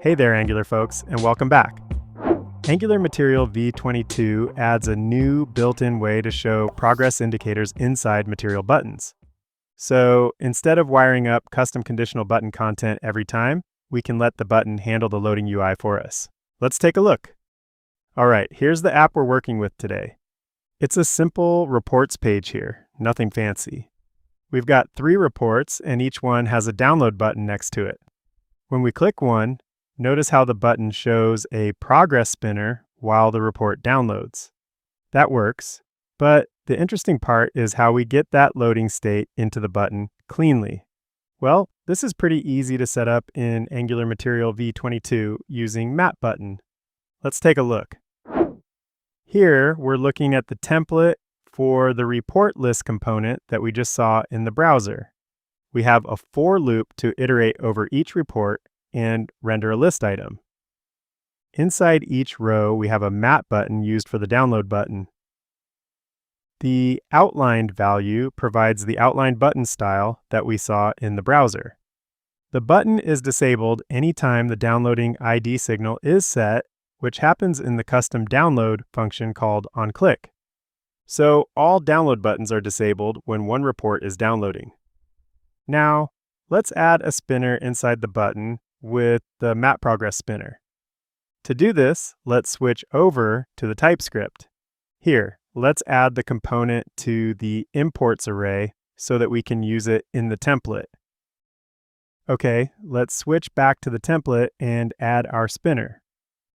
Hey there, Angular folks, and welcome back. Angular Material v22 adds a new built-in way to show progress indicators inside material buttons. So instead of wiring up custom conditional button content every time, we can let the button handle the loading UI for us. Let's take a look. All right, here's the app we're working with today. It's a simple reports page here, nothing fancy. We've got 3 reports, and each one has a download button next to it. When we click one, notice how the button shows a progress spinner while the report downloads. That works, but the interesting part is how we get that loading state into the button cleanly. Well, this is pretty easy to set up in Angular Material v22 using map button. Let's take a look. Here, we're looking at the template for the report list component that we just saw in the browser. We have a for loop to iterate over each report and render a list item. Inside each row, we have a map button used for the download button. The outlined value provides the outlined button style that we saw in the browser. The button is disabled anytime the downloading ID signal is set, which happens in the custom download function called onClick. So all download buttons are disabled when one report is downloading. Now, let's add a spinner inside the button with the map progress spinner. To do this, let's switch over to the TypeScript. Here, let's add the component to the imports array so that we can use it in the template. Okay, let's switch back to the template and add our spinner.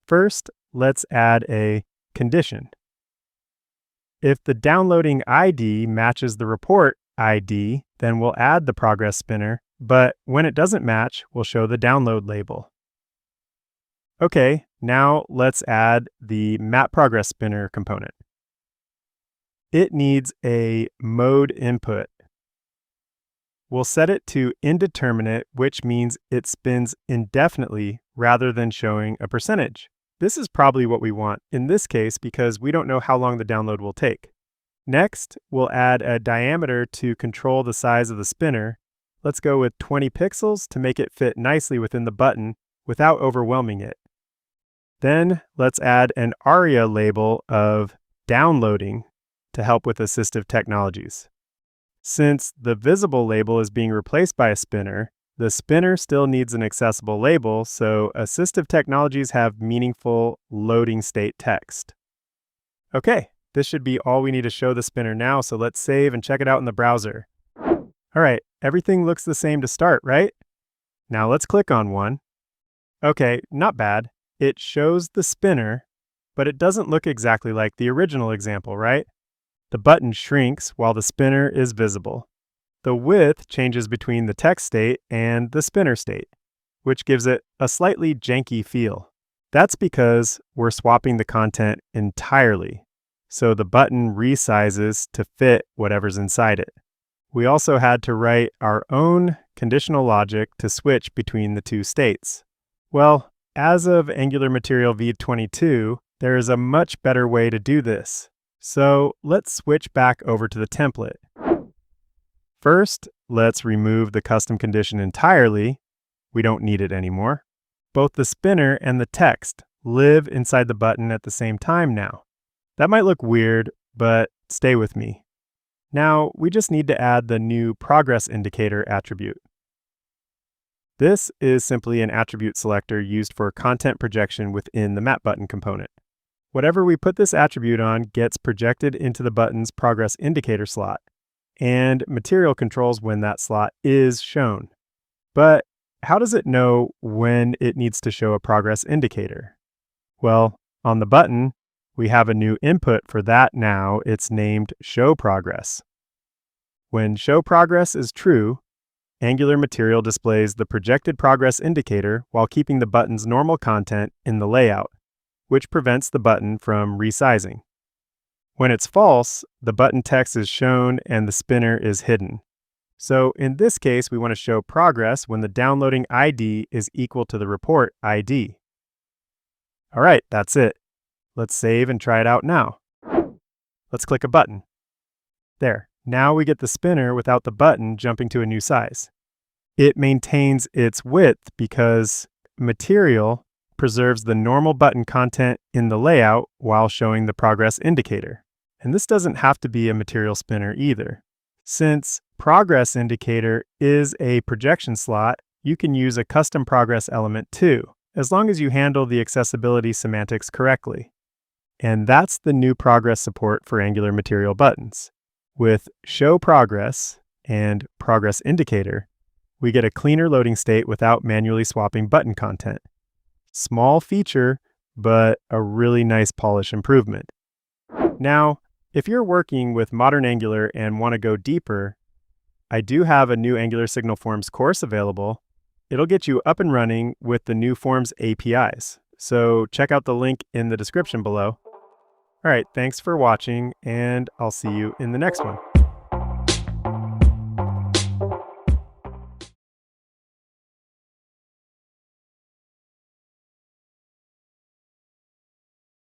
First, let's add a condition. If the downloading ID matches the report ID, then we'll add the progress spinner, but when it doesn't match, we'll show the download label. Okay, now let's add the map progress spinner component. It needs a mode input. We'll set it to indeterminate, which means it spins indefinitely rather than showing a percentage. This is probably what we want in this case because we don't know how long the download will take. Next, we'll add a diameter to control the size of the spinner. Let's go with 20 pixels to make it fit nicely within the button without overwhelming it. Then let's add an ARIA label of downloading to help with assistive technologies. Since the visible label is being replaced by a spinner, the spinner still needs an accessible label, so assistive technologies have meaningful loading state text. Okay, this should be all we need to show the spinner now, so let's save and check it out in the browser. All right, everything looks the same to start, right? Now let's click on one. Okay, not bad. It shows the spinner, but it doesn't look exactly like the original example, right? The button shrinks while the spinner is visible. The width changes between the text state and the spinner state, which gives it a slightly janky feel. That's because we're swapping the content entirely, so the button resizes to fit whatever's inside it. We also had to write our own conditional logic to switch between the two states. Well, as of Angular Material v22, there is a much better way to do this. So let's switch back over to the template. First, let's remove the custom condition entirely. We don't need it anymore. Both the spinner and the text live inside the button at the same time now. That might look weird, but stay with me. Now, we just need to add the new progressIndicator attribute. This is simply an attribute selector used for content projection within the map button component. Whatever we put this attribute on gets projected into the button's progressIndicator slot, and material controls when that slot is shown. But how does it know when it needs to show a progress indicator? Well, on the button, we have a new input for that now. It's named showProgress. When showProgress is true, Angular Material displays the projected progress indicator while keeping the button's normal content in the layout, which prevents the button from resizing. When it's false, the button text is shown and the spinner is hidden. So in this case, we want to show progress when the downloading ID is equal to the report ID. All right, that's it. Let's save and try it out now. Let's click a button. There, now we get the spinner without the button jumping to a new size. It maintains its width because material preserves the normal button content in the layout while showing the progress indicator. And this doesn't have to be a material spinner either. Since progress indicator is a projection slot, you can use a custom progress element too, as long as you handle the accessibility semantics correctly. And that's the new progress support for Angular material buttons. With showProgress and progressIndicator, we get a cleaner loading state without manually swapping button content. Small feature, but a really nice polish improvement. Now, if you're working with modern Angular and want to go deeper, I do have a new Angular Signal Forms course available. It'll get you up and running with the new Forms APIs. So check out the link in the description below. All right, thanks for watching, and I'll see you in the next one.